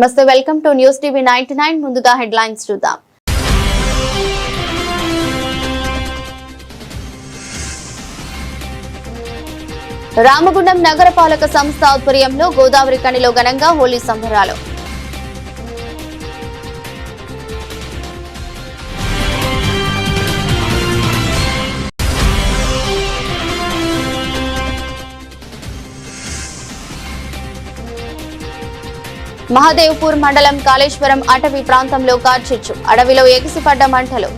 నమస్తే welcome to news TV 99 ముందుగా headlines చూద్దాం. రామగుండం నగరపాలక సంస్థ ఆధ్వర్యంలో గోదావరి కనిలో ఘనంగా హోలీ సంబరాలు. మహదేవ్పూర్ మండలం కాళేశ్వరం అటవీ ప్రాంతంలో కార్చిచ్చు, అడవిలో ఎగిసిపడ్డ మంటలు.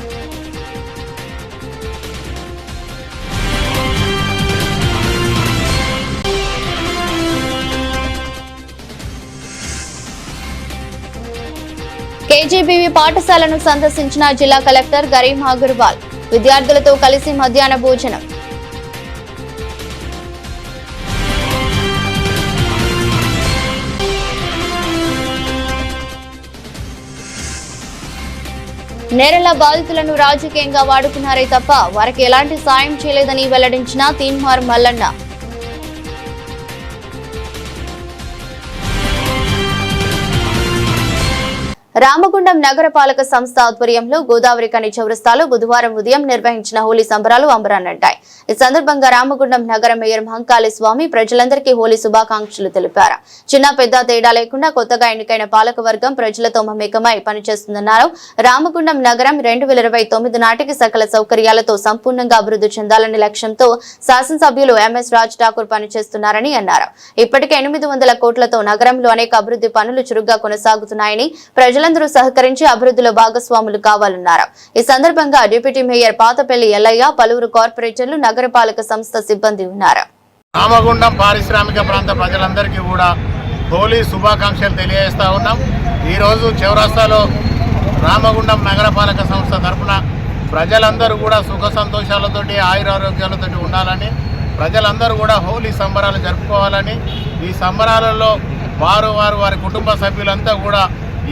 కేజీబీవీ పాఠశాలను సందర్శించిన జిల్లా కలెక్టర్ గరీం అగర్వాల్, విద్యార్థులతో కలిసి మధ్యాహ్న భోజనం. నేరల బాధితులను రాజకీయంగా వాడుకున్నారే తప్ప వారికి ఎలాంటి సాయం చేయలేదని వెల్లడించిన తీన్మార్ మల్లన్న. రామగుండం నగరపాలక సంస్థ ఆధ్వర్యంలో గోదావరి కని చౌరస్తాలో బుధవారం ఉదయం నిర్వహించిన హోలీ సంబరాలు అంబరాన్నంటాయి. ఈ సందర్భంగా రామగుండం నగర మేయర్ మహంకాళి స్వామి ప్రజలందరికీ హోలీ శుభాకాంక్షలు తెలిపారు. చిన్న పెద్ద తేడా లేకుండా కొత్తగా ఎన్నికైన పాలకవర్గం ప్రజలతో మమేకమై పనిచేస్తుందన్నారు. రామగుండం నగరం 2029 నాటికి సకల సౌకర్యాలతో సంపూర్ణంగా అభివృద్ధి చెందాలనే లక్ష్యంతో శాసనసభ్యులు ఎంఎస్ రాజ్ ఠాకూర్ పనిచేస్తున్నారని అన్నారు. ఇప్పటికే 800 కోట్లతో నగరంలో అనేక అభివృద్ధి పనులు చురుగ్గా కొనసాగుతున్నాయని ప్రజలందరూ సహకరించి అభివృద్ధిలో భాగస్వాములు కావాలన్నారు. ఈ సందర్భంగా డిప్యూటీ మేయర్ పాతపల్లి ఎల్లయ్య, పలువురు కార్పొరేటర్లు, నగరపాలక సంస్థ సిబ్బంది ఉన్నారు. రామగుండం పారిశ్రామిక ప్రాంత ప్రజలందరికీ కూడా హోలీ శుభాకాంక్షలు తెలియజేస్తా ఉన్నాం. ఈరోజు చౌరస్తాలో రామగుండం నగరపాలక సంస్థ తరఫున ప్రజలందరూ కూడా సుఖ సంతోషాలతోటి ఆయురారోగ్యాలతోటి ఉండాలని, ప్రజలందరూ కూడా హోలీ సంబరాలు జరుపుకోవాలని, ఈ సంబరాలలో వారి కుటుంబ సభ్యులంతా కూడా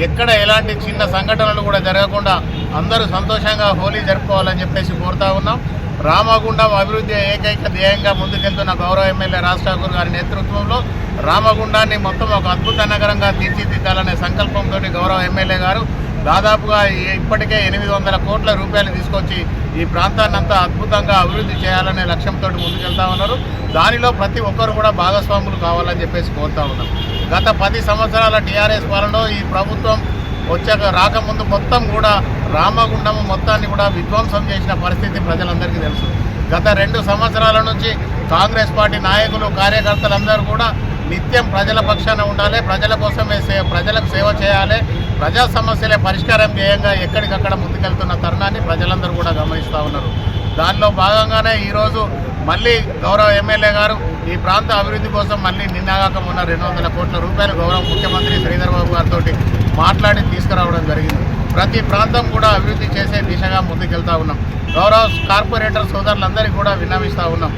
ఎక్కడ ఎలాంటి చిన్న సంఘటనలు కూడా జరగకుండా అందరూ సంతోషంగా హోలీ జరుపుకోవాలని చెప్పేసి కోరుతా ఉన్నాం. రామగుండం అభివృద్ధి ఏకైక ధ్యేయంగా ముందుకెళ్తున్న గౌరవ ఎమ్మెల్యే రాజ్ ఠాకూర్ గారి నేతృత్వంలో రామగుండాన్ని మొత్తం ఒక అద్భుత నగరంగా తీర్చిదిద్దాలనే సంకల్పంతో గౌరవ ఎమ్మెల్యే గారు దాదాపుగా ఇప్పటికే 800 కోట్ల రూపాయలు తీసుకొచ్చి ఈ ప్రాంతాన్ని అంతా అద్భుతంగా అభివృద్ధి చేయాలనే లక్ష్యంతో ముందుకెళ్తా ఉన్నారు. దానిలో ప్రతి ఒక్కరు కూడా భాగస్వాములు కావాలని చెప్పేసి కోరుతా ఉన్నాం. గత 10 సంవత్సరాల టీఆర్ఎస్ పాలనలో ఈ ప్రభుత్వం రాకముందు మొత్తం కూడా రామగుండం మొత్తాన్ని కూడా విధ్వంసం చేసిన పరిస్థితి ప్రజలందరికీ తెలుసు. గత 2 సంవత్సరాల నుంచి కాంగ్రెస్ పార్టీ నాయకులు, కార్యకర్తలందరూ కూడా నిత్యం ప్రజల పక్షాన ఉండాలి, ప్రజల కోసమే ప్రజలకు సేవ చేయాలి, ప్రజా సమస్యలే పరిష్కారం ధ్యేయంగా ఎక్కడికక్కడ ముందుకెళ్తున్న తరుణాన్ని ప్రజలందరూ కూడా గమనిస్తూ ఉన్నారు. దానిలో భాగంగానే ఈరోజు మళ్ళీ గౌరవ ఎమ్మెల్యే గారు ఈ ప్రాంత అభివృద్ధి కోసం మళ్ళీ నిన్నగాక ఉన్న 200 కోట్ల రూపాయలు గౌరవ ముఖ్యమంత్రి శ్రీధర్ బాబు గారితో మాట్లాడి తీసుకురావడం జరిగింది. ప్రతి ప్రాంతం కూడా అభివృద్ధి చేసే దిశగా ముందుకెళ్తా ఉన్నాం. గౌరవ కార్పొరేటర్ సోదరులందరికీ కూడా విన్నవిస్తూ ఉన్నాం.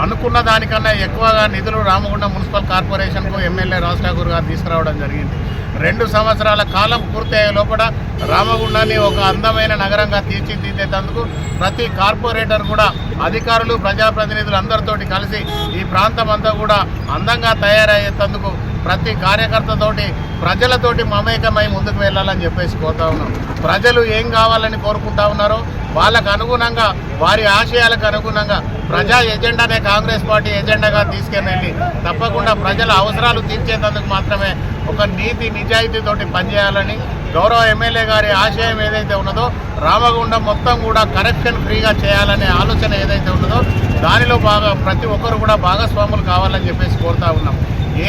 అనుకున్న దానికన్నా ఎక్కువగా నిధులు రామగుండం మున్సిపల్ కార్పొరేషన్కు ఎమ్మెల్యే రాజ్ ఠాకూర్ గారు తీసుకురావడం జరిగింది. 2 సంవత్సరాల కాలం పూర్తయ్యే లోపల రామగుండాన్ని ఒక అందమైన నగరంగా తీర్చిదిద్దేందుకు ప్రతి కార్పొరేటర్ కూడా అధికారులు, ప్రజాప్రతినిధులు అందరితోటి కలిసి ఈ ప్రాంతం అంతా కూడా అందంగా తయారయ్యేందుకు ప్రతి కార్యకర్తతోటి ప్రజలతోటి మమేకమై ముందుకు వెళ్ళాలని చెప్పేసి కోరుతా ఉన్నాం. ప్రజలు ఏం కావాలని కోరుకుంటా ఉన్నారో వాళ్ళకు అనుగుణంగా, వారి ఆశయాలకు అనుగుణంగా ప్రజా ఎజెండానే కాంగ్రెస్ పార్టీ ఎజెండాగా తీసుకెళ్ళి తప్పకుండా ప్రజల అవసరాలు తీర్చేందుకు మాత్రమే ఒక నీతి నిజాయితీతోటి పనిచేయాలని, గౌరవ ఎమ్మెల్యే గారి ఆశయం ఏదైతే ఉన్నదో రామగుండం మొత్తం కూడా కరప్షన్ ఫ్రీగా చేయాలనే ఆలోచన ఏదైతే ఉన్నదో దానిలో ప్రతి ఒక్కరు కూడా భాగస్వాములు కావాలని చెప్పేసి కోరుతా ఉన్నాం.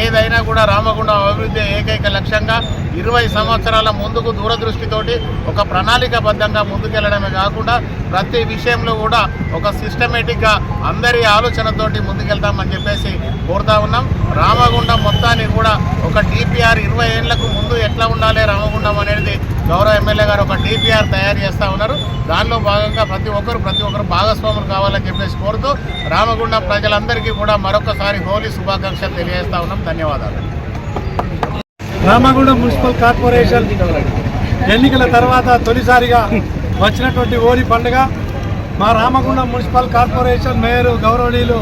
ఏదైనా కూడా రామగుండం అభివృద్ధి ఏకైక లక్ష్యంగా 20 సంవత్సరాల ముందుకు దూరదృష్టితోటి ఒక ప్రణాళికాబద్ధంగా ముందుకెళ్లడమే కాకుండా ప్రతి విషయంలో కూడా ఒక సిస్టమేటిక్గా అందరి ఆలోచనతోటి ముందుకెళ్తామని చెప్పేసి కోరుతా ఉన్నాం. రామగుండం మొత్తాన్ని కూడా ఒక డిపిఆర్ 20 ఏళ్లకు ముందు ఎట్లా ఉండాలి రామగుండం అనేది గౌరవ ఎమ్మెల్యే గారు ఒక డిపిఆర్ తయారు చేస్తూ ఉన్నారు. దానిలో భాగంగా ప్రతి ఒక్కరు భాగస్వాములు కావాలని చెప్పేసి కోరుతూ రామగుండం ప్రజలందరికీ కూడా మరొకసారి హోలీ శుభాకాంక్షలు తెలియజేస్తా ఉన్నాం. ధన్యవాదాలు. రామగుండం మున్సిపల్ కార్పొరేషన్ ఎన్నికల తర్వాత తొలిసారిగా వచ్చినటువంటి హోలీ పండుగ మా రామగుండం మున్సిపల్ కార్పొరేషన్ మేయర్ గౌరవనీయులు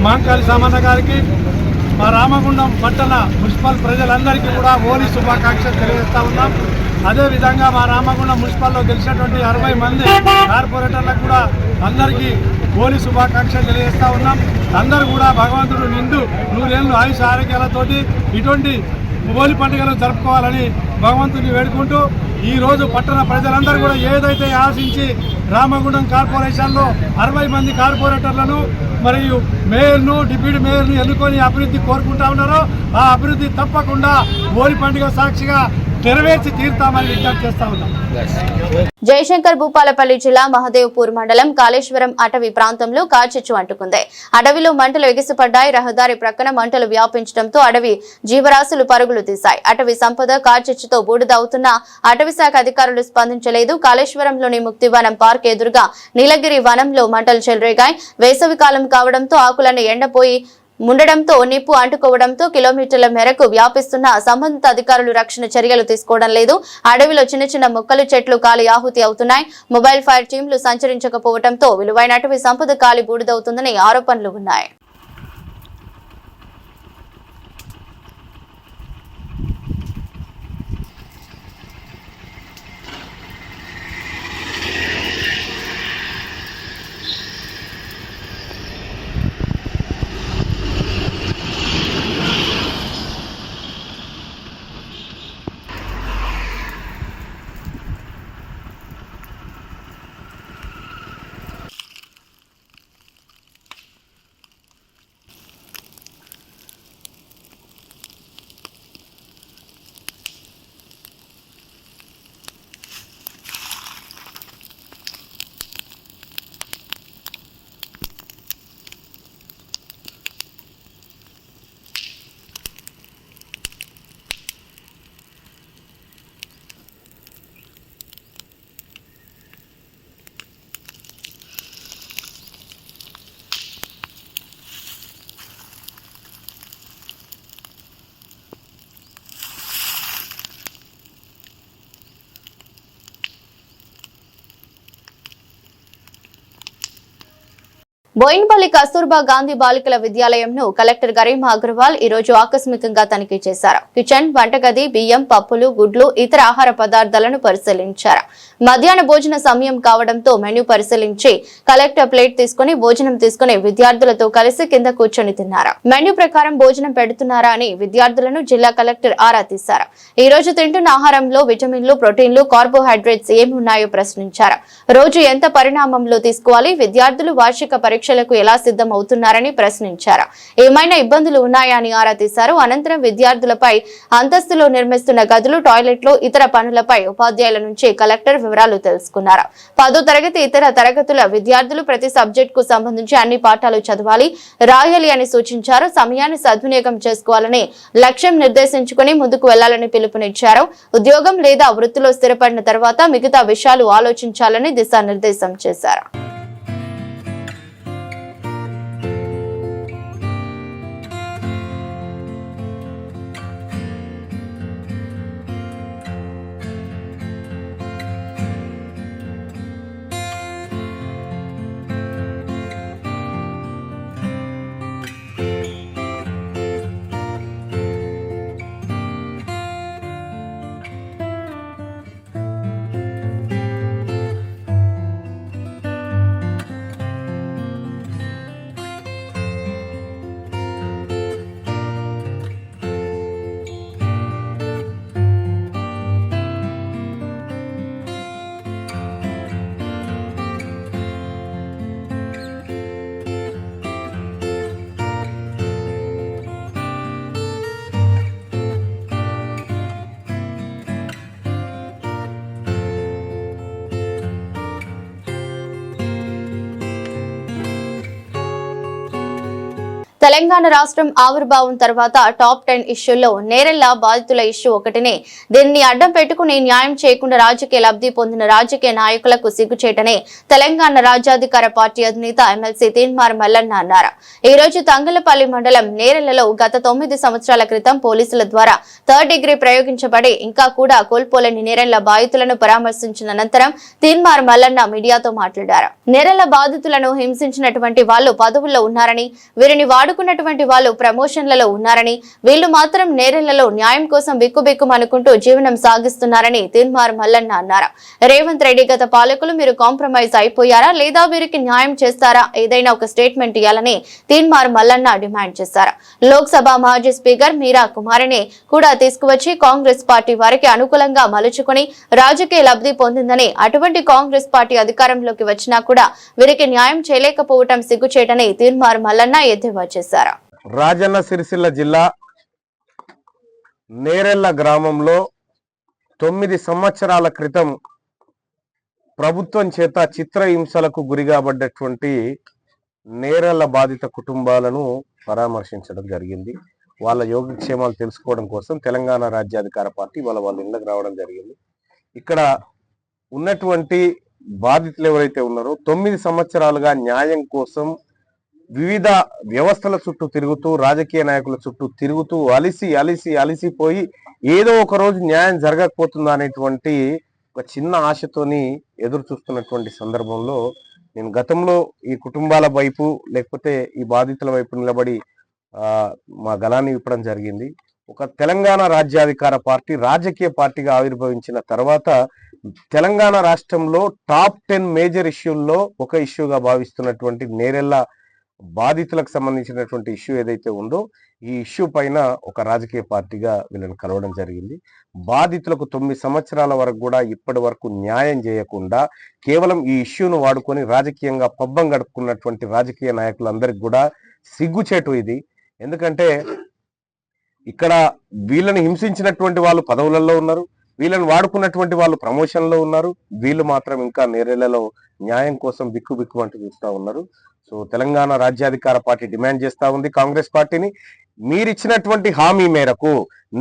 మహంకాళి సామన్న గారికి, మా రామగుండం పట్టణ మున్సిపల్ ప్రజలందరికీ కూడా హోలీ శుభాకాంక్షలు తెలియజేస్తా ఉన్నాం. అదేవిధంగా మా రామగుండం మున్సిపల్లో గెలిచినటువంటి 60 మంది కార్పొరేటర్లకు కూడా అందరికీ హోలీ శుభాకాంక్షలు తెలియజేస్తా ఉన్నాం. అందరూ కూడా భగవంతుడు నిండు 100 ఏళ్ళు ఆయుష ఆరోగ్యాలతోటి ఇటువంటి హోలీ పండుగలు జరుపుకోవాలని భగవంతుని వేడుకుంటూ ఈరోజు పట్టణ ప్రజలందరూ కూడా ఏదైతే ఆశించి రామగుండం కార్పొరేషన్లో 60 మంది కార్పొరేటర్లను మరియు మేయర్ను డిప్యూటీ మేయర్ను ఎన్నుకొని అభివృద్ధి కోరుకుంటా ఉన్నారో ఆ అభివృద్ధి తప్పకుండా హోలీ పండుగ సాక్షిగా నెరవేర్చి తీరుతామని విజ్ఞప్తి చేస్తా ఉన్నాం. జయశంకర్ భూపాలపల్లి జిల్లా మహదేవ్పూర్ మండలం కాళేశ్వరం అటవీ ప్రాంతంలో కార్చిచ్చు అంటుకుంది. అడవిలో మంటలు ఎగిసిపడ్డాయి. రహదారి ప్రక్కన మంటలు వ్యాపించడంతో అడవి జీవరాశులు పరుగులు తీశాయి. అటవీ సంపద కార్చిచ్చుతో బూడిదవుతున్న అటవీ శాఖ అధికారులు స్పందించలేదు. కాళేశ్వరంలోని ముక్తివనం పార్క్ ఎదురుగా నీలగిరి వనంలో మంటలు చెలరేగాయి. వేసవి కాలం కావడంతో ఆకులను ఎండపోయి ముండడంతో నిప్పు అంటుకోవడంతో కిలోమీటర్ల మేరకు వ్యాపిస్తున్న సంబంధిత అధికారులు రక్షణ చర్యలు తీసుకోవడం లేదు. అడవిలో చిన్న చిన్న మొక్కలు చెట్లు కాలి ఆహుతి అవుతున్నాయి. మొబైల్ ఫైర్ టీంలు సంచరించకపోవడంతో విలువైన అటవీ సంపద కాలి బూడిదవుతుందని ఆరోపణలు ఉన్నాయి. బోయిన్పల్లి కస్తూర్బా గాంధీ బాలికల విద్యాలయంను కలెక్టర్ గరిమా అగర్వాల్ ఈ రోజు ఆకస్మికంగా తనిఖీ చేశారు. కిచెన్, వంటగది, బియ్యం, పప్పులు, గుడ్లు, ఇతర ఆహార పదార్థాలను పరిశీలించారు. మధ్యాహ్న భోజన సమయం కావడంతో మెనూ పరిశీలించి కలెక్టర్ ప్లేట్ తీసుకుని భోజనం తీసుకుని విద్యార్థులతో కలిసి కింద కూర్చొని తిన్నారు. మెనూ ప్రకారం భోజనం పెడుతున్నారా అని విద్యార్థులను జిల్లా కలెక్టర్ ఆరా తీశారు. ఈ రోజు తింటున్న ఆహారంలో విటమిన్లు, ప్రోటీన్లు, కార్బోహైడ్రేట్స్ ఏమి ఉన్నాయో ప్రశ్నించారు. రోజు ఎంత పరిణామంలో తీసుకోవాలి, విద్యార్థులు వార్షిక పరీక్షలకు ఎలా సిద్ధం అవుతున్నారని ప్రశ్నించారు. ఏమైనా ఇబ్బందులు ఉన్నాయా అని ఆరా తీశారు. అనంతరం విద్యార్థులపై అంతస్తులో నిర్మిస్తున్న గదులు, టాయిలెట్లు, ఇతర పనులపై ఉపాధ్యాయుల నుంచి కలెక్టర్ వివరాలు తెలుసుకున్నారు. 10వ తరగతి ఇతర తరగతుల విద్యార్థులు ప్రతి సబ్జెక్ట్ కు సంబంధించి అన్ని పాఠాలు చదవాలి, రాయాలి అని సూచించారు. సమయాన్ని సద్వినియోగం చేసుకోవాలని లక్ష్యం నిర్దేశించుకుని ముందుకు వెళ్లాలని పిలుపునిచ్చారు. ఉద్యోగం లేదా వృత్తిలో స్థిరపడిన తర్వాత మిగతా విషయాలు ఆలోచించాలని దిశానిర్దేశం చేశారు. తెలంగాణ రాష్ట్రం ఆవిర్భావం తర్వాత టాప్ 10 ఇష్యూల్లో నేరెళ్ల బాధితుల ఇష్యూ ఒకటినే. దీన్ని అడ్డం పెట్టుకుని న్యాయం చేయకుండా రాజకీయ లబ్ధి పొందిన రాజకీయ నాయకులకు సిగ్గుచేటనే తెలంగాణ రాజ్యాధికార పార్టీ అధినేత ఎమ్మెల్సీ తీన్మార్ మల్లన్న అన్నారు. ఈ రోజు తంగలపల్లి మండలం నేరెళ్లలో గత 9 సంవత్సరాల క్రితం పోలీసుల ద్వారా 3rd డిగ్రీ ప్రయోగించబడి ఇంకా కూడా కోల్పోలేని నేరెళ్ల బాధితులను పరామర్శించిన అనంతరం తీన్మార్ మల్లన్న మీడియాతో మాట్లాడారు. నేరెళ్ల బాధితులను హింసించినటువంటి వాళ్లు పదవుల్లో ఉన్నారని, వీరిని వాడుకున్నటువంటి వాళ్ళు ప్రమోషన్లలో ఉన్నారని, వీళ్లు మాత్రం నేరెళ్లలో న్యాయం కోసం బిక్కుబిక్కుమనుకుంటూ జీవనం సాగిస్తున్నారని తీన్మార్ మల్లన్న అన్నారు. రేవంత్ రెడ్డి గత పాలకులు మీరు కాంప్రమైజ్ అయిపోయారా లేదా వీరికి న్యాయం చేస్తారా, ఏదైనా ఒక స్టేట్మెంట్ ఇవ్వాలని తీన్మార్ మల్లన్న డిమాండ్ చేశారు. లోక్సభ మాజీ స్పీకర్ మీరా కుమారిని కూడా తీసుకువచ్చి కాంగ్రెస్ పార్టీ వారికి అనుకూలంగా మలుచుకుని రాజకీయ లబ్ధి పొందిందని, అటువంటి కాంగ్రెస్ పార్టీ అధికారంలోకి వచ్చినా కూడా వీరికి న్యాయం చేయలేకపోవటం సిగ్గుచేటని తీన్మార్ మల్లన్న ఎద్దేవా చేశారు. రాజన్న సిరిసిల్ల జిల్లా నేరెళ్ల గ్రామంలో 9 సంవత్సరాల క్రితం ప్రభుత్వం చేత చిత్రహింసలకు గురిగాబడ్డటువంటి నేరెళ్ల బాధిత కుటుంబాలను పరామర్శించడం జరిగింది. వాళ్ళ యోగక్షేమాలు తెలుసుకోవడం కోసం తెలంగాణ రాజ్యాధికార పార్టీ వాళ్ళ ఇళ్ళకి రావడం జరిగింది. ఇక్కడ ఉన్నటువంటి బాధితులు ఎవరైతే ఉన్నారో 9 సంవత్సరాలుగా న్యాయం కోసం వివిధ వ్యవస్థల చుట్టూ తిరుగుతూ, రాజకీయ నాయకుల చుట్టూ తిరుగుతూ అలిసిపోయి ఏదో ఒక రోజు న్యాయం జరగకపోతుందా అనేటువంటి ఒక చిన్న ఆశతోని ఎదురు చూస్తున్నటువంటి సందర్భంలో నేను గతంలో ఈ కుటుంబాల వైపు లేకపోతే ఈ బాధితుల వైపు నిలబడి మా గలాన్ని విప్పడం జరిగింది. ఒక తెలంగాణ రాజ్యాధికార పార్టీ రాజకీయ పార్టీగా ఆవిర్భవించిన తర్వాత తెలంగాణ రాష్ట్రంలో టాప్ 10 మేజర్ ఇష్యూల్లో ఒక ఇష్యూగా భావిస్తున్నటువంటి నేరెళ్ల బాధితులకు సంబంధించినటువంటి ఇష్యూ ఏదైతే ఉందో ఈ ఇష్యూ పైన ఒక రాజకీయ పార్టీగా వీళ్ళని కలవడం జరిగింది. బాధితులకు 9 సంవత్సరాల వరకు కూడా ఇప్పటి వరకు న్యాయం చేయకుండా కేవలం ఈ ఇష్యూను వాడుకొని రాజకీయంగా పబ్బం గడుపుకున్నటువంటి రాజకీయ నాయకులందరికీ కూడా సిగ్గుచేటు ఇది. ఎందుకంటే ఇక్కడ వీళ్ళని హింసించినటువంటి వాళ్ళు పదవులలో ఉన్నారు, వీళ్ళని వాడుకున్నటువంటి వాళ్ళు ప్రమోషన్లో ఉన్నారు, వీళ్ళు మాత్రం ఇంకా నేరెళ్లలో న్యాయం కోసం బిక్కు అంటూ చూస్తూ ఉన్నారు. So Telangana Rajyadhikara party demand చేస్తా ఉంది కాంగ్రెస్ పార్టీని, మీరిచ్చినటువంటి హామీ మేరకు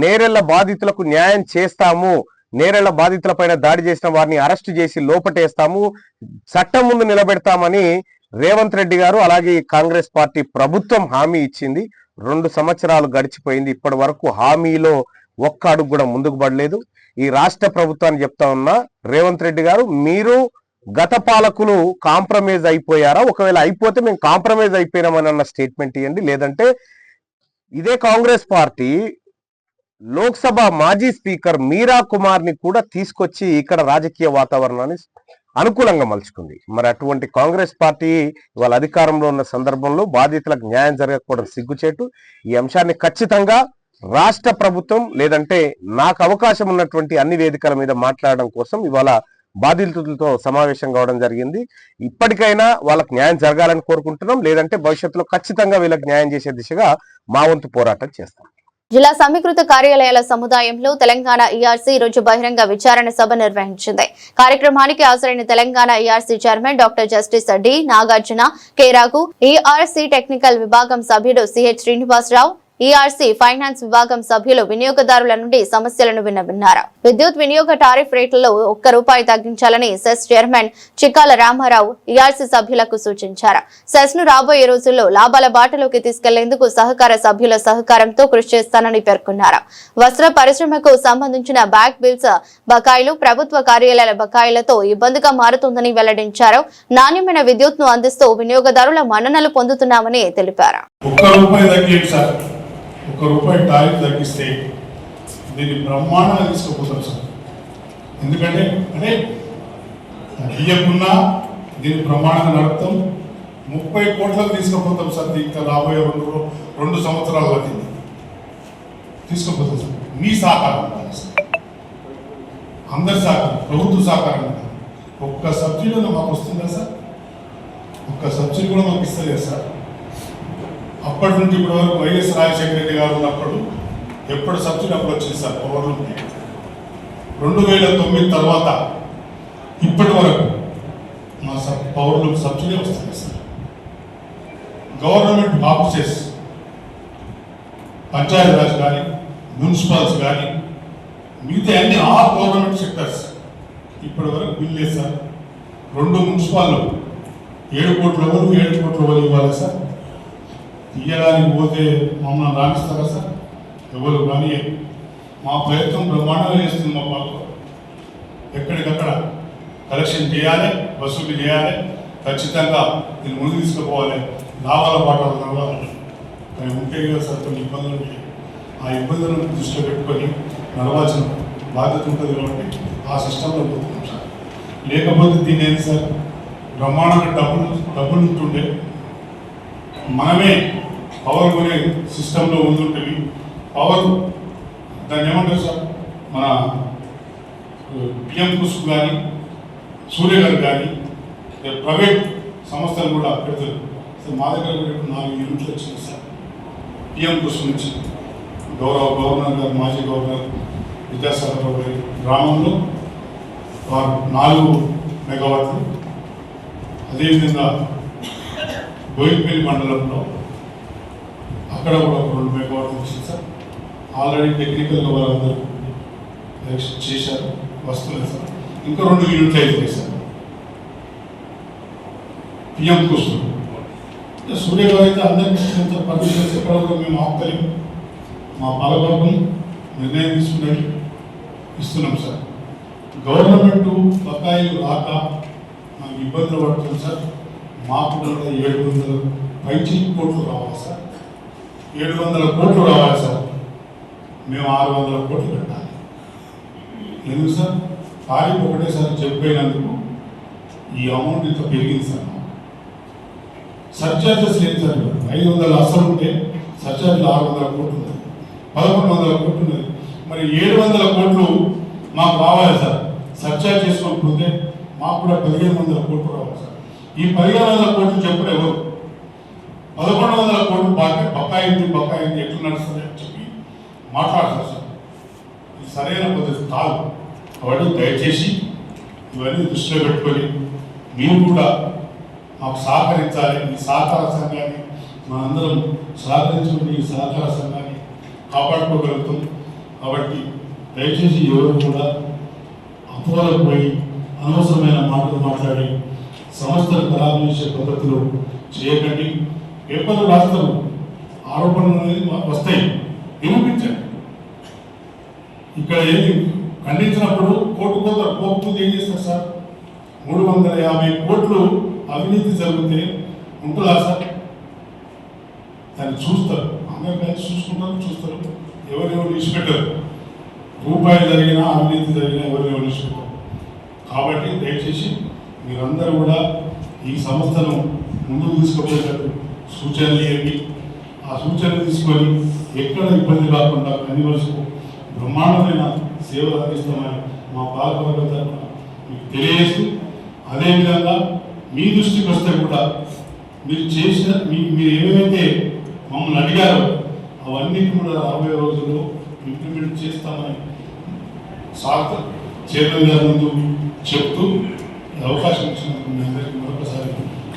నేరెళ్ల బాధితులకు న్యాయం చేస్తాము, నేరెళ్ల బాధితుల పైన దాడి చేసిన వారిని అరెస్టు చేసి లోపటేస్తాము, చట్టం ముందు నిలబెడతామని రేవంత్ రెడ్డి గారు అలాగే కాంగ్రెస్ పార్టీ ప్రభుత్వం హామీ ఇచ్చింది. 2 సంవత్సరాలు గడిచిపోయింది, ఇప్పటి వరకు హామీలో ఒక్క అడుగు కూడా ముందుకు పడలేదు. ఈ రాష్ట్ర ప్రభుత్వాన్ని చెప్తా ఉన్నా రేవంత్ రెడ్డి గారు, మీరు గత పాలకులు కాంప్రమైజ్ అయిపోయారా, ఒకవేళ అయిపోతే మేము కాంప్రమైజ్ అయిపోయినామని అన్న స్టేట్మెంట్ ఇవ్వండి. లేదంటే ఇదే కాంగ్రెస్ పార్టీ లోక్సభ మాజీ స్పీకర్ మీరా కుమార్ని కూడా తీసుకొచ్చి ఇక్కడ రాజకీయ వాతావరణాన్ని అనుకూలంగా మలుచుకుంది. మరి అటువంటి కాంగ్రెస్ పార్టీ వాళ్ళ అధికారంలో ఉన్న సందర్భంలో బాధితులకు న్యాయం జరగకపోవడం సిగ్గుచేటు. ఈ అంశాన్ని ఖచ్చితంగా రాష్ట్ర ప్రభుత్వం లేదంటే నాకు అవకాశం ఉన్నటువంటి అన్ని వేదికల మీద మాట్లాడడం కోసం ఇవాళ బాధితులతో సమావేశం కావడం జరిగింది. ఇప్పటికైనా వాళ్ళకి న్యాయం జరగాలని కోరుకుంటున్నాం, లేదంటే భవిష్యత్తులో ఖచ్చితంగా వీళ్ళకి న్యాయం చేసే దిశగా మా వంతు పోరాటం చేస్తాం. జిల్లా సమీకృత కార్యాలయాల సముదాయంలో తెలంగాణ ఈఆర్సీ ఈరోజు బహిరంగ విచారణ సభ నిర్వహించింది. కార్యక్రమానికి హాజరైన Telangana ERC chairman doctor justice D Nagarjuna, K Raghu, ERC technical విభాగం సభ్యుడు సిహెచ్ శ్రీనివాసరావు, ఈఆర్సీ ఫైనాన్స్ విభాగం సభ్యులు వినియోగదారుల నుండి సమస్యలను విన్నవిన్నారు. విద్యుత్ వినియోగ టారిఫ్ రేట్లలో ₹1 తగ్గించాలని CESS chairman Chikkala Ramarao ERC సభ్యులకు సూచించారు. సెస్ ను రాబోయే రోజుల్లో లాభాల బాటలోకి తీసుకెళ్లేందుకు సహకార సభ్యుల సహకారంతో కృషి చేస్తానని పేర్కొన్నారు. వస్త్ర పరిశ్రమకు సంబంధించిన బ్యాక్ బిల్స్ బకాయిలు ప్రభుత్వ కార్యాలయాల బకాయిలతో ఇబ్బందిగా మారుతుందని వెల్లడించారు. నాణ్యమైన విద్యుత్ ను అందిస్తూ వినియోగదారుల మన్ననలు పొందుతున్నామని తెలిపారు. ₹1 టారిఫ్ తగ్గిస్తే దీన్ని బ్రహ్మాండంగా తీసుకుపోతాం సార్. ఎందుకంటే ఇయ్యకున్నా దీన్ని బ్రహ్మాండంగా నడుపుతాం. 30 కోట్లకు తీసుకుపోతాం సార్. ఇంకా రాబోయే 2 సంవత్సరాల దీన్ని తీసుకుపోతాం సార్. మీ సహకారం ఉండాలి సార్, అందరి సహకారం, ప్రభుత్వ సహకారం ఉండాలి. ఒక్క సబ్సిడీ మాకు వస్తుందా సార్? ఒక్క సబ్సిడీ కూడా మాకు ఇస్తుంది కదా సార్. అప్పటి నుండి ఇప్పటి వరకు వైఎస్ రాజశేఖర రెడ్డి గారు ఉన్నప్పుడు ఎప్పుడు సబ్సిడీ అప్పుడు వచ్చింది సార్ పవర్ నుండి. 2009 తర్వాత ఇప్పటి వరకు మా పవర్లకు సబ్సిడీ వస్తుంది సార్. గవర్నమెంట్ ఆఫీసెస్, పంచాయతీరాజ్ కానీ మున్సిపల్స్ కానీ మిగతా అన్ని ఆల్ గవర్నమెంట్ సెక్టర్స్ ఇప్పటి వరకు బిల్ లేదు సార్. 2 మున్సిపాల్లో 7 కోట్ల వరకు 7 కోట్ల వరకు ఇవ్వాలి సార్. తీయడానికి పోతే మమ్మల్ని రాణిస్తారా సార్? ఎవరు కానీ మా ప్రయత్నం బ్రహ్మాండంగా చేస్తుంది. మా పార్టీ ఎక్కడికక్కడ కలెక్షన్ చేయాలి, వసూలు చేయాలి, ఖచ్చితంగా దీన్ని ముందు తీసుకుపోవాలి, లాభాల పాటలు ఉంటాయి కదా సార్, కొన్ని ఇబ్బందులు ఉంటాయి. ఆ ఇబ్బందులను దృష్టిలో పెట్టుకొని నడవాల్సిన బాధ్యత ఉంటుంది కాబట్టి ఆ సిస్టంలో పోతున్నాం సార్. లేకపోతే దీన్ని ఏంటి సార్, బ్రహ్మాండంగా డబ్బులు ఉంటుండే మనమే పవర్ కొనే సిస్టంలో ఉంటుంటుంది. పవర్ దాన్ని ఏమంటారు సార్, మన పిఎం కుసుకు కానీ సూర్య గారు కానీ ప్రైవేట్ సంస్థలు కూడా పెడతారు సార్. మా దగ్గర కూడా 4 యూనిట్లు వచ్చినాయి సార్ పిఎం కుసుకు నుంచి. గవర్నర్ గారు, మాజీ గవర్నర్ విద్యాసాగర్ రావు గారి గ్రామంలో వారు 4 మెగావాట్లు, అదేవిధంగా బోయిపల్లి మండలంలో అక్కడ కూడా 2 మెగావాట్లు వచ్చింది సార్. ఆల్రెడీ టెక్నికల్గా వాళ్ళందరూ చేశారు, వస్తున్నాయి సార్. ఇంకా 2 యూనిట్లు అవుతాయి సార్ పిఎం కుసు. సూర్య గారు అయితే అందరికీ ఇచ్చినంత పర్మిషన్స్ ఎక్కడ కూడా మేము ఆపుతలేము. మా పాలకవర్గం నిర్ణయం తీసుకుని ఇస్తున్నాం సార్. గవర్నమెంట్ బకాయిలు రాక మాకు ఇబ్బందులు పడుతుంది సార్. మాకు కూడా 700 పైచి కోట్లు రావాలి సార్. 700 కోట్లు రావాలి సార్. మేము 600 కోట్లు పెట్టాలి. ఎందుకు సార్, తారీఖు ఒకటేసారి చెప్పినందుకు ఈ అమౌంట్ ఇంత పెరిగింది సార్. సర్చార్జెస్ లేదు సార్. 500 అసలు ఉంటే సర్చార్జీలు 600 కోట్లు ఉంది, 1100 కోట్లు ఉన్నది. మరి 700 కోట్లు మాకు రావాలి సార్. సర్చార్జ్ చేసుకోకపోతే మాకు కూడా 1500 కోట్లు రావాలి సార్. ఈ 1500 కోట్లు చెప్పుడు ఎవరు? 1100 కోట్లు బకాయింది ఎట్లా నడుస్తుంది అని చెప్పి మాట్లాడతారు సార్. ఇది సరైన పద్ధతి కాదు. కాబట్టి దయచేసి ఇవన్నీ దృష్టిలో పెట్టుకొని మీరు కూడా మాకు సహకరించాలి. ఈ సహకార సంఘాన్ని మనందరం సహకరించుకుని ఈ సహకార సంఘాన్ని కాపాడుకోగలుగుతాం. కాబట్టి దయచేసి ఎవరు కూడా అపోహలకు పోయి అనవసరమైన మాటలు మాట్లాడి సంస్థలు ఖరాబు చేసే పద్ధతిలో చేయకండి. పేపర్లు రాస్తారు, ఆరోపణలు అనేది వస్తాయి, నిరూపించండి. ఇక్కడ ఏది ఖండించినప్పుడు కోర్టు ఏం చేస్తారు సార్? 350 కోట్లు అవినీతి జరిగితే ఉంటుందా సార్? దాన్ని చూస్తారు, అందరూ కలిసి చూస్తారు. ఎవరెవరు విడిచిపెట్టారు, రూపాయలు జరిగినా అవినీతి జరిగినా ఎవరెవరు విడిచిపెట్టారు. కాబట్టి దయచేసి మీరందరూ కూడా ఈ సంస్థను ముందుకు తీసుకుపోయేటట్టు సూచనలు ఇవ్వండి. ఆ సూచనలు తీసుకొని ఎక్కడ ఇబ్బంది కాకుండా అన్ని వరకు బ్రహ్మాండమైన సేవలు అందిస్తామని మా పాలకవర్గం తరఫున మీకు తెలియజేస్తూ, అదేవిధంగా మీ దృష్టికి వస్తే కూడా మీరు చేసిన మీరు ఏమేమైతే మమ్మల్ని అడిగారో అవన్నీ కూడా రాబోయే రోజుల్లో ఇంప్లిమెంట్ చేస్తామని సార్ చైర్మన్ గారి ముందు చెప్తూ అవకాశం ఇచ్చినందుకు మీ అందరికీ మరొకసారి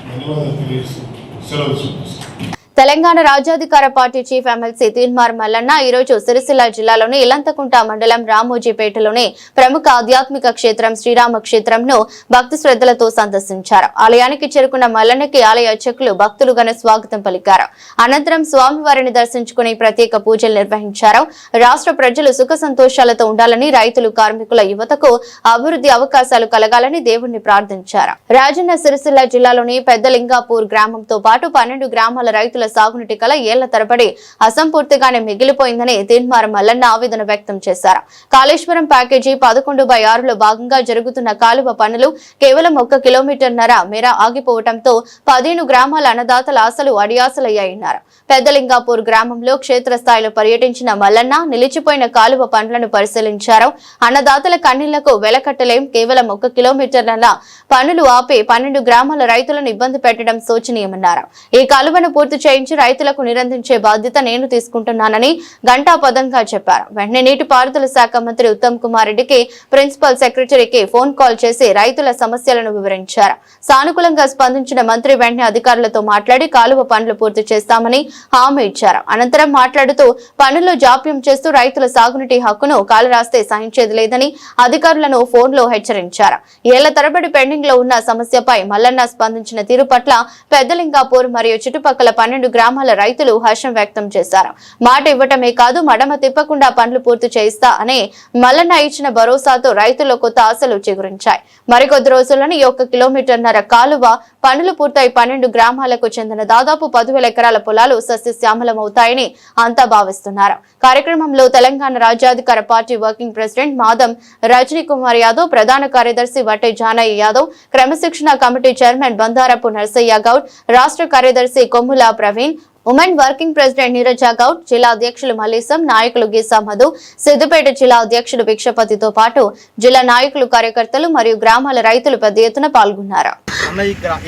ధన్యవాదాలు తెలియజేస్తూ సెలవు చూపిస్తాను. Telangana Rajyadhikara party chief MLC Teenmar Mallanna ఈ రోజు సిరిసిల్ల జిల్లాలోని ఇలంతకుంట మండలం రామోజీపేటలోని ప్రముఖ ఆధ్యాత్మిక క్షేత్రం శ్రీరామ క్షేత్రంను భక్తి శ్రద్ధలతో సందర్శించారు. ఆలయానికి చేరుకున్న మల్లన్నకి ఆలయ అర్చకులు భక్తులు ఘన స్వాగతం పలికారు. అనంతరం స్వామివారిని దర్శించుకుని ప్రత్యేక పూజలు నిర్వహించారు. రాష్ట్ర ప్రజలు సుఖ సంతోషాలతో ఉండాలని, రైతులు, కార్మికుల, యువతకు అభివృద్ధి అవకాశాలు కలగాలని దేవుణ్ణి ప్రార్థించారు. రాజన్న సిరిసిల్ల జిల్లాలోని పెద్దలింగాపూర్ గ్రామంతో పాటు 12 గ్రామాల రైతుల సాగునీటి కల ఏళ్ల తరబడి అసంపూర్తిగానే మిగిలిపోయిందని తీన్మార్ మల్లన్న ఆవేదన వ్యక్తం చేశారు. కాళేశ్వరం ప్యాకేజీ 11/6లో భాగంగా జరుగుతున్న కాలువ పనులు కేవలం 1 కిలోమీటర్న్నర మేర ఆగిపోవడంతో 15 గ్రామాల అన్నదాతల ఆశలు అడియాసలయ్యాయన్నారు. పెద్దలింగాపూర్ గ్రామంలో క్షేత్రస్థాయిలో పర్యటించిన మల్లన్న నిలిచిపోయిన కాలువ పనులను పరిశీలించారు. అన్నదాతల కన్నీళ్లకు వెలకట్టలేం, కేవలం 1 కిలోమీటర్ల పనులు ఆపి 12 గ్రామాల రైతులను ఇబ్బంది పెట్టడం శోచనీయమన్నారు. ఈ కాలువను పూర్తి చేయించి రైతులకు నిరందించే బాధ్యత నేను తీసుకుంటున్నానని ఘంటాపదంగా చెప్పారు. వెంటనే నీటిపారుదల శాఖ మంత్రి ఉత్తమ్ కుమార్ రెడ్డికి, ప్రిన్సిపల్ సెక్రటరీకి ఫోన్ కాల్ చేసి రైతుల సమస్యలను వివరించారు. సానుకూలంగా స్పందించిన మంత్రి వెంటనే అధికారులతో మాట్లాడి కాలువ పనులు పూర్తి చేస్తామని హామీ ఇచ్చారు. అనంతరం మాట్లాడుతూ పనుల్లో జాప్యం చేస్తూ రైతుల సాగునీటి హక్కును కాలరాస్తే సహించేది లేదని అధికారులను ఫోన్లో హెచ్చరించారు. ఏళ్ల తరబడి పెండింగ్ లో ఉన్న సమస్యపై మల్లన్న స్పందించిన తీరు పట్ల పెద్దలింగాపూర్ మరియు చుట్టుపక్కల 12 గ్రామాల రైతులు హర్షం వ్యక్తం చేశారు. మాట ఇవ్వటమే కాదు, మడమ తిప్పకుండా పనులు పూర్తి చేయిస్తా అనే మల్లన్న ఇచ్చిన భరోసాతో రైతుల్లో కొత్త ఆశలు చిగురించాయి. మరికొద్ది రోజుల్లోనే 1 కిలోమీటర్న్నర కాలువ పనులు పూర్తయి 12 గ్రామాలకు చెందిన దాదాపు 10,000 ఎకరాల పొలాలు సస్యశ్యామలమవుతాయని అంతా భావిస్తున్నారు. కార్యక్రమంలో Telangana Rajyadhikara party working president Madam Rajani Kumar Yadav, ప్రధాన కార్యదర్శి వట్టే జానయ్య యాదవ్, క్రమశిక్షణ కమిటీ చైర్మన్ బందారపు నరసయ్య గౌడ్, రాష్ట్ర కార్యదర్శి Kommula Praveen, women working president Neeraja Goud, జిల్లా అధ్యక్షులు మల్లేశం, నాయకులు గీసా మధు, సిద్దిపేట జిల్లా అధ్యక్షుడు భిక్షపతితో పాటు జిల్లా నాయకులు, కార్యకర్తలు మరియు గ్రామాల రైతులు పెద్ద ఎత్తున పాల్గొన్నారు.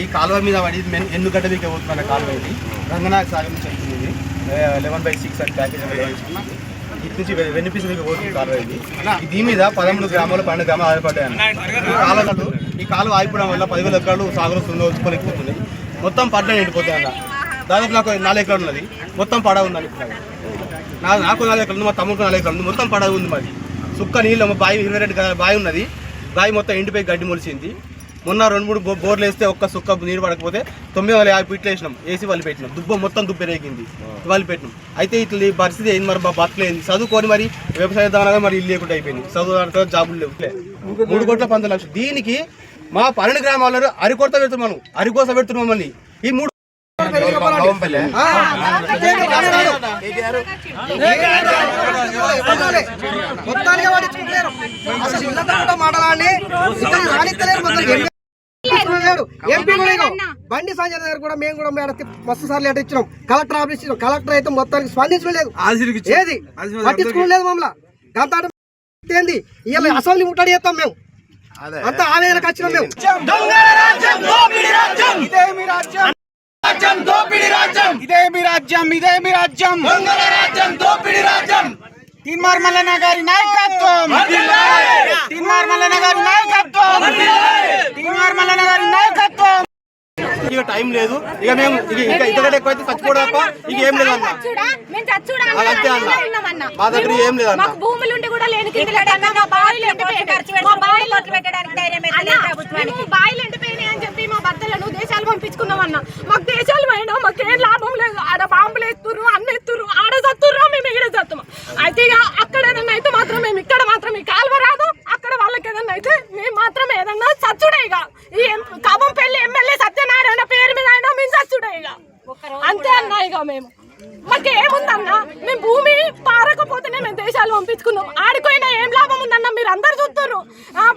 ఈ కాలువ మీద పడి ఎన్నుగడ్డ మీకు పోతున్న కాలువ ఇది రంగనాథ్ సాగర్ నుంచి వెళ్తుంది. 11/6 అని ప్యాకేజ్ ఇటు నుంచి వెనిపిసి మీకు పోతుంది కాలువ ఇది. దీని మీద 13 గ్రామాలు 12 గ్రామాలు ఆధారపడ్డాయి. ఈ కాలువ ఆగిపోవడం వల్ల 10,000 ఎకరాలు సాగులో ఉంచుకోలేకపోతుంది. మొత్తం పడ్డ ఎండిపోతాయి అన్న. దాదాపు నాకు 4 ఎకరాలు ఉన్నది, మొత్తం పడవ ఉంది అనుకున్నాను. నాకు 4 ఎకరాలు ఉంది, మా తమ్ముడికి 4 ఎకరాలు ఉంది, మొత్తం పడవ ఉంది. మాది సుక్క నీళ్ళు బావి 22 బావి ఉన్నది. బావి మొత్తం ఎండిపోయి గడ్డి మొలిచింది. మొన్న 2-3 బోర్లు వేస్తే ఒక్క సుక్క నీరు పడకపోతే 950 ఫీట్లు వేసినాం, వేసి వాళ్ళు పెట్టినాం. మొత్తం దుబ్బ రేగింది, వాళ్ళు పెట్టినాం. అయితే ఇట్లా ఈ పరిస్థితి ఏంది మరి, బతకలేంది. చదువుకొని మరి వ్యవసాయ దానిగా మరి ఇల్లు లేకుండా అయిపోయింది. చదువు జాబులు లేవు. 3,15,00,000 దీనికి మా 12 గ్రామాలలో అరికొరత పెడుతున్నాం, అరికోస పెడుతున్నాం. మళ్ళీ ఈ 3 బండి సంజయ్ దగ్గర కూడా మేము కూడా మస్తు సార్లు లెటర్ ఇచ్చినాం. కలెక్టర్ ఆఫీస్ ఇచ్చినాం. కలెక్టర్ అయితే మొత్తానికి స్పందించలేదు, ఏది పట్టించుకోలేదు. మమ్మల్ని ఏంది ఇలా అసెంబ్లీ ముట్టడి చేస్తాం మేము, అంతా ఆవేదనకు వచ్చినాం మేము. తీన్మార్ మల్లన్న గారి నాయకత్వం, తీన్మార్ మల్లన్న గారి నాయకత్వం, తీన్మార్ మల్లన్న గారి నాయకత్వం. ఇక టైం లేదు, ఇక మేము ఇంకా ఇంతకంటే ఎక్కువైతే చచ్చిపోవడం తప్ప ఇక ఏం లేదు అన్న. అంతే అన్న, మా దగ్గర ఏం లేదు అన్న. భూములు ఉండి కూడా లేని బాయిలు ఎండిపోయినాయి అని చెప్పి మా భర్తలను దేశాలు పంపించుకున్నాం అన్న. మాకు దేశాలు పోయినా మాకేం లాభం లేదు. ఆడ బాంబులు ఎత్తురు, అన్ని ఎత్తురు, ఆడ చత్తుర్రా, మేము ఇక్కడ చత్తాము. అయితే ఇక అక్కడ ఏదన్నా అయితే మాత్రం మేము ఇక్కడ మాత్రం ఈ కాలువ రాదు, అక్కడ వాళ్ళకి ఏదన్నా అయితే మేము మాత్రం ఏదన్నా చచ్చుడే. ఇక ఈ కాబంపల్లి ఎమ్మెల్యే సత్యనారాయణ పేరు మీద అయినా మేము చచ్చుడే ఇక, అంతే అన్నా. ఇక మేము మాకేముందన్నా, మేము భూమి పారకపోతేనే మేము దేశాలు పంపించుకున్నాం. ఆడిపోయినా ఏం లాభం ఉందన్నా, మీరు అందరు చూస్తున్నారు.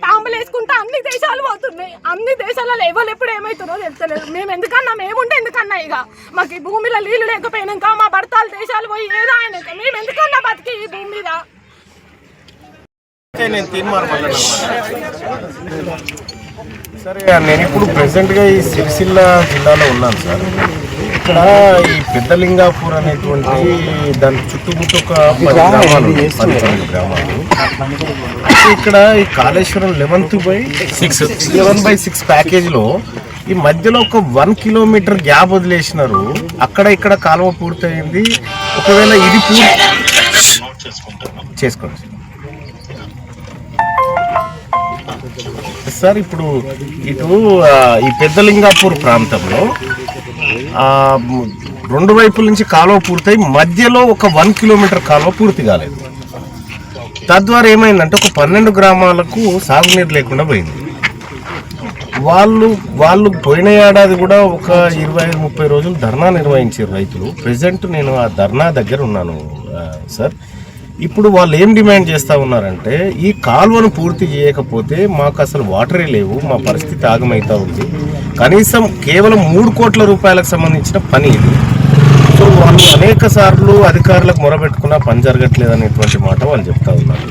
బాంబులు వేసుకుంటా అన్ని దేశాలు పోతున్నాయి. అన్ని దేశాలలో ఎవరు ఎప్పుడు ఏమవుతుందో తెలుస్తలేదు. మేము ఎందుకన్నా, మేముంటే ఎందుకన్నా ఇక మాకు ఈ భూమిలో నీళ్లు లేకపోయినాక మా భర్తలు దేశాలు పోయి ఏదో ఆయన మేము ఎందుకన్నా బతికి ఈ భూమి మీద. నేను తీన్మార్ మల్లన్న. సరే, నేను ఇప్పుడు ప్రెసెంట్గా ఈ సిరిసిల్ల జిల్లాలో ఉన్నాను సార్. ఇక్కడ ఈ పెద్దలింగాపూర్ అనేటువంటి దాని చుట్టుముట్టు ఒక 10 గ్రామాలు. ఇక్కడ ఈ కాళేశ్వరం 11/6 ప్యాకేజీలో ఈ మధ్యలో ఒక 1 కిలోమీటర్ గ్యాప్ వదిలేసినారు. అక్కడ ఇక్కడ కాలువ పూర్తయింది. ఒకవేళ ఇది చేసుకోండి సార్. ఇప్పుడు ఇటు ఈ పెద్దలింగాపూర్ ప్రాంతంలో 2 వైపుల నుంచి కాలువ పూర్తయి మధ్యలో ఒక 1 కిలోమీటర్ కాలువ పూర్తి కాలేదు. తద్వారా ఏమైందంటే ఒక 12 గ్రామాలకు సాగునీరు లేకుండా పోయింది. వాళ్ళు పోయిన ఏడాది కూడా ఒక 25-30 రోజులు ధర్నా నిర్వహించారు రైతులు. ప్రెసెంట్ నేను ఆ ధర్నా దగ్గర ఉన్నాను సార్. ఇప్పుడు వాళ్ళు ఏం డిమాండ్ చేస్తూ ఉన్నారంటే, ఈ కాలువను పూర్తి చేయకపోతే మాకు అసలు వాటరే లేవు, మా పరిస్థితి ఆగమవుతూ ఉంది. కనీసం కేవలం 3 కోట్ల రూపాయలకు సంబంధించిన పని ఇది. సో వాళ్ళు అనేక సార్లు అధికారులకు మొరబెట్టుకున్నా పని జరగట్లేదు అనేటువంటి మాట వాళ్ళు చెప్తా ఉన్నారు.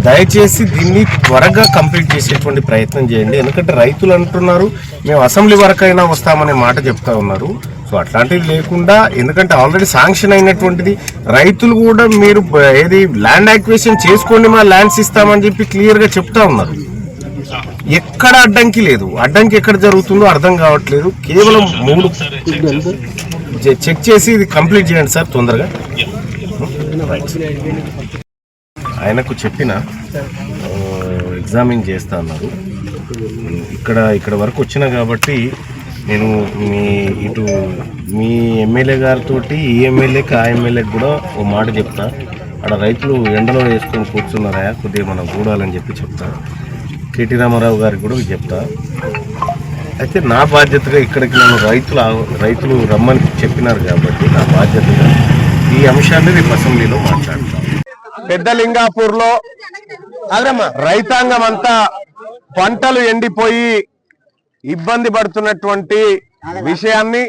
దయచేసి దీన్ని త్వరగా కంప్లీట్ చేసేటువంటి ప్రయత్నం చేయండి. ఎందుకంటే రైతులు అంటున్నారు మేము అసెంబ్లీ వరకైనా వస్తామనే మాట చెప్తా ఉన్నారు. సో అట్లాంటివి లేకుండా, ఎందుకంటే ఆల్రెడీ శాంక్షన్ అయినటువంటిది, రైతులు కూడా మీరు ఏది ల్యాండ్ యాక్విజిషన్ చేసుకోండి, మా ల్యాండ్స్ ఇస్తామని చెప్పి క్లియర్గా చెప్తా ఉన్నారు. ఎక్కడ అడ్డంకి లేదు. అడ్డంకి ఎక్కడ జరుగుతుందో అర్థం కావట్లేదు. కేవలం 3 చెక్ చేసి ఇది కంప్లీట్ చేయండి సార్ తొందరగా. ఆయనకు చెప్పిన ఎగ్జామిన్ చేస్తా అన్నారు. ఇక్కడ వరకు వచ్చిన కాబట్టి నేను మీ ఎమ్మెల్యే గారితో ఈ ఎమ్మెల్యేకి ఆ ఎమ్మెల్యేకి కూడా ఓ మాట చెప్తా. అక్కడ రైతులు ఎండలో వేసుకొని కూర్చున్నారా, కొద్దిగా మనం చూడాలని చెప్పి చెప్తా. కేటీ రామారావు గారికి కూడా చెప్తా. అయితే నా బాధ్యతగా ఇక్కడికి నన్ను రైతులు రమ్మని చెప్పినారు కాబట్టి నా బాధ్యతగా ఈ అంశాన్ని రేపు అసెంబ్లీలో మాట్లాడతాం. పెద్దలింగాపూర్లో రైతాంగం అంతా పంటలు ఎండిపోయి ఇబ్బంది పడుతున్నటువంటి విషయాన్ని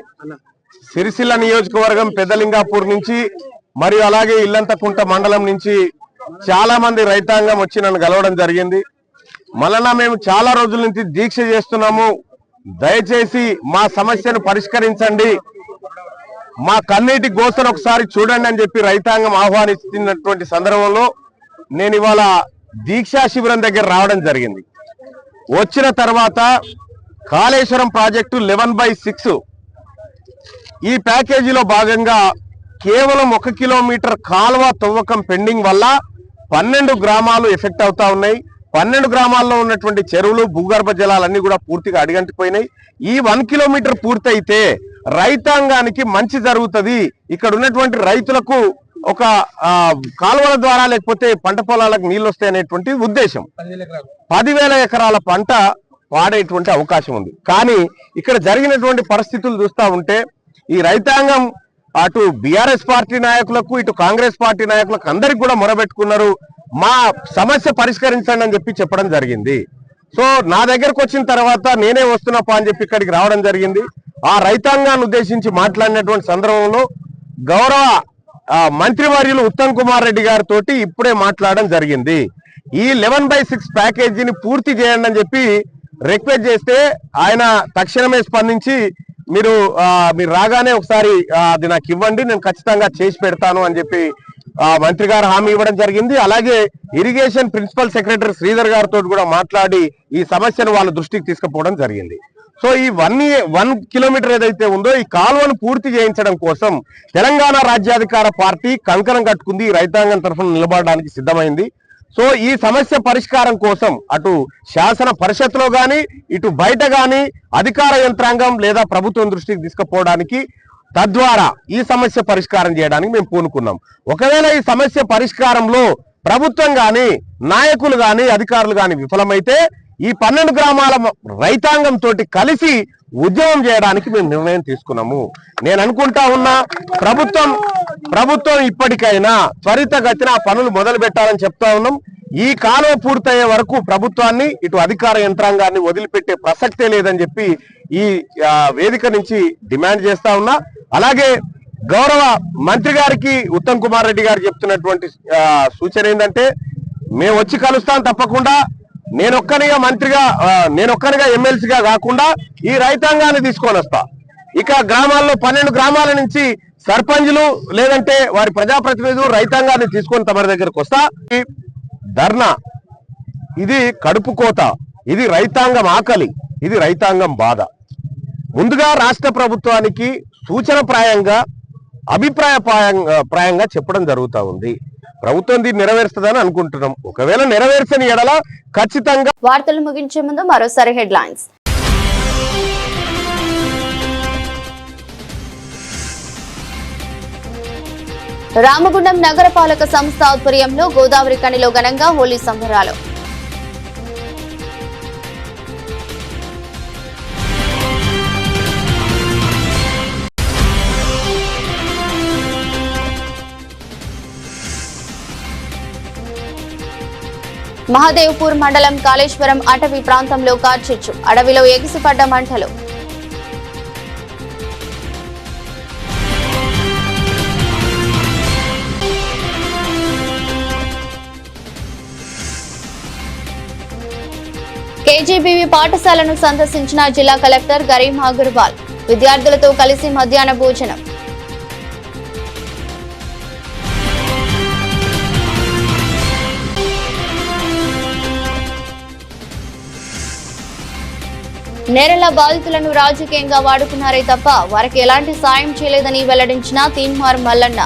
సిరిసిల్ల నియోజకవర్గం పెద్దలింగాపూర్ నుంచి మరియు అలాగే ఇల్లంతకుంట మండలం నుంచి చాలా మంది రైతాంగం వచ్చి నన్ను కలవడం జరిగింది. మళ్ళా మేము చాలా రోజుల నుంచి దీక్ష చేస్తున్నాము, దయచేసి మా సమస్యను పరిష్కరించండి, మా కన్నీటి గోసను ఒకసారి చూడండి అని చెప్పి రైతాంగం ఆహ్వానిస్తున్నటువంటి సందర్భంలో నేను ఇవాళ దీక్షా శిబిరం దగ్గర రావడం జరిగింది. వచ్చిన తర్వాత కాళేశ్వరం ప్రాజెక్టు 11/6 ఈ ప్యాకేజీలో భాగంగా కేవలం 1 కిలోమీటర్ కాల్వ తవ్వకం పెండింగ్ వల్ల 12 గ్రామాలు ఎఫెక్ట్ అవుతా ఉన్నాయి. 12 గ్రామాల్లో ఉన్నటువంటి చెరువులు, భూగర్భ జలాలన్నీ కూడా పూర్తిగా అడిగంటిపోయినాయి. ఈ 1 కిలోమీటర్ పూర్తయితే రైతాంగానికి మంచి జరుగుతుంది, ఇక్కడ ఉన్నటువంటి రైతులకు ఒక కాలువల ద్వారా లేకపోతే పంట పొలాలకు నీళ్ళు వస్తాయనేటువంటి ఉద్దేశం. 10,000 ఎకరాల పంట పాడేటువంటి అవకాశం ఉంది. కానీ ఇక్కడ జరిగినటువంటి పరిస్థితులు చూస్తూ ఉంటే ఈ రైతాంగం అటు బీఆర్ఎస్ పార్టీ నాయకులకు ఇటు కాంగ్రెస్ పార్టీ నాయకులకు అందరికి కూడా మొరబెట్టుకున్నారు, మా సమస్య పరిష్కరించండి అని చెప్పి చెప్పడం జరిగింది. సో నా దగ్గరకు వచ్చిన తర్వాత నేనే వస్తున్నప్పా అని చెప్పి ఇక్కడికి రావడం జరిగింది. ఆ రైతాంగాన్ని ఉద్దేశించి మాట్లాడినటువంటి సందర్భంలో గౌరవ మంత్రివర్యులు ఉత్తమ్ కుమార్ రెడ్డి గారితో ఇప్పుడే మాట్లాడడం జరిగింది. ఈ 11/6 ప్యాకేజీని పూర్తి చేయండి అని చెప్పి రిక్వెస్ట్ చేస్తే ఆయన తక్షణమే స్పందించి మీరు రాగానే ఒకసారి అది నాకు ఇవ్వండి, నేను ఖచ్చితంగా చేసి పెడతాను అని చెప్పి మంత్రి గారు హామీ ఇవ్వడం జరిగింది. అలాగే ఇరిగేషన్ ప్రిన్సిపల్ సెక్రటరీ శ్రీధర్ గారితో కూడా మాట్లాడి ఈ సమస్యను వాళ్ళ దృష్టికి తీసుకుపోవడం జరిగింది. సో ఈ 1 కిలోమీటర్ ఏదైతే ఉందో ఈ కాలువను పూర్తి చేయించడం కోసం తెలంగాణ రాజ్యాధికార పార్టీ కంకణం కట్టుకుంది, రైతాంగం తరఫున నిలబడడానికి సిద్ధమైంది. సో ఈ సమస్య పరిష్కారం కోసం అటు శాసన పరిషత్లో గాని ఇటు బయట గాని అధికార యంత్రాంగం లేదా ప్రభుత్వం దృష్టికి తీసుకుపోవడానికి, తద్వారా ఈ సమస్య పరిష్కారం చేయడానికి మేము పూనుకున్నాం. ఒకవేళ ఈ సమస్య పరిష్కారంలో ప్రభుత్వం గాని నాయకులు గాని అధికారులు గాని విఫలమైతే ఈ 12 గ్రామాల రైతాంగం తోటి కలిసి ఉద్యమం చేయడానికి మేము నిర్ణయం తీసుకున్నాము. నేను అనుకుంటా ఉన్నా ప్రభుత్వం ఇప్పటికైనా త్వరితగతిన పనులు మొదలు పెట్టాలని చెప్తా ఉన్నాం. ఈ కాలువ పూర్తయ్యే వరకు ప్రభుత్వాన్ని ఇటు అధికార యంత్రాంగాన్ని వదిలిపెట్టే ప్రసక్తే లేదని చెప్పి ఈ వేదిక నుంచి డిమాండ్ చేస్తా ఉన్నా. అలాగే గౌరవ మంత్రి గారికి ఉత్తమ్ కుమార్ రెడ్డి గారు చెప్తున్నటువంటి సూచన ఏంటంటే, మేము వచ్చి కలుస్తాం తప్పకుండా, నేనొక్కనిగా ఎమ్మెల్సీగా కాకుండా ఈ రైతాంగాన్ని తీసుకొని వస్తా. ఇక గ్రామాల్లో 12 గ్రామాల నుంచి సర్పంచులు లేదంటే వారి ప్రజాప్రతినిధులు రైతాంగాన్ని తీసుకొని తమ దగ్గరకు వస్తా. ధర్నా ఇది కడుపు కోత, ఇది రైతాంగం ఆకలి, ఇది రైతాంగం బాధ. ముందుగా రాష్ట్ర ప్రభుత్వానికి సూచనప్రాయంగా అభిప్రాయప్రాయంగా చెప్పడం జరుగుతూ ఉంది. ప్రభుత్వం దీన్ని నెరవేరుస్తుందని అనుకుంటున్నాం. ఒకవేళ నెరవేర్చని ఎడల ఖచ్చితంగా. వార్తలు ముగించే ముందు మరోసారి హెడ్లైన్స్. రామగుండం నగరపాలక సంస్థ ఆధ్వర్యంలో గోదావరి కనిలో ఘనంగా హోలీ సంబరాలు. మహాదేవ్పూర్ మండలం కాళేశ్వరం అటవీ ప్రాంతంలో కార్చిచ్చు, అడవిలో ఎగిసిపడ్డ మంటలు. కేజీబీవీ పాఠశాలను సందర్శించిన జిల్లా కలెక్టర్ గరీం అగర్వాల్, విద్యార్థులతో కలిసి మధ్యాహ్న భోజనం. నేరల బాధితులను రాజకీయంగా వాడుకున్నారే తప్ప వారికి ఎలాంటి సాయం చేయలేదని వెల్లడించిన తీన్మార్ మల్లన్న.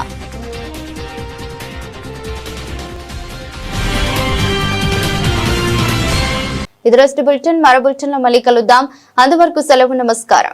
ఇది రోజు బులెటిన్. మరో బులెటిన్లో మళ్ళీ కలుద్దాం. అంతవరకు సెలవు. నమస్కారం.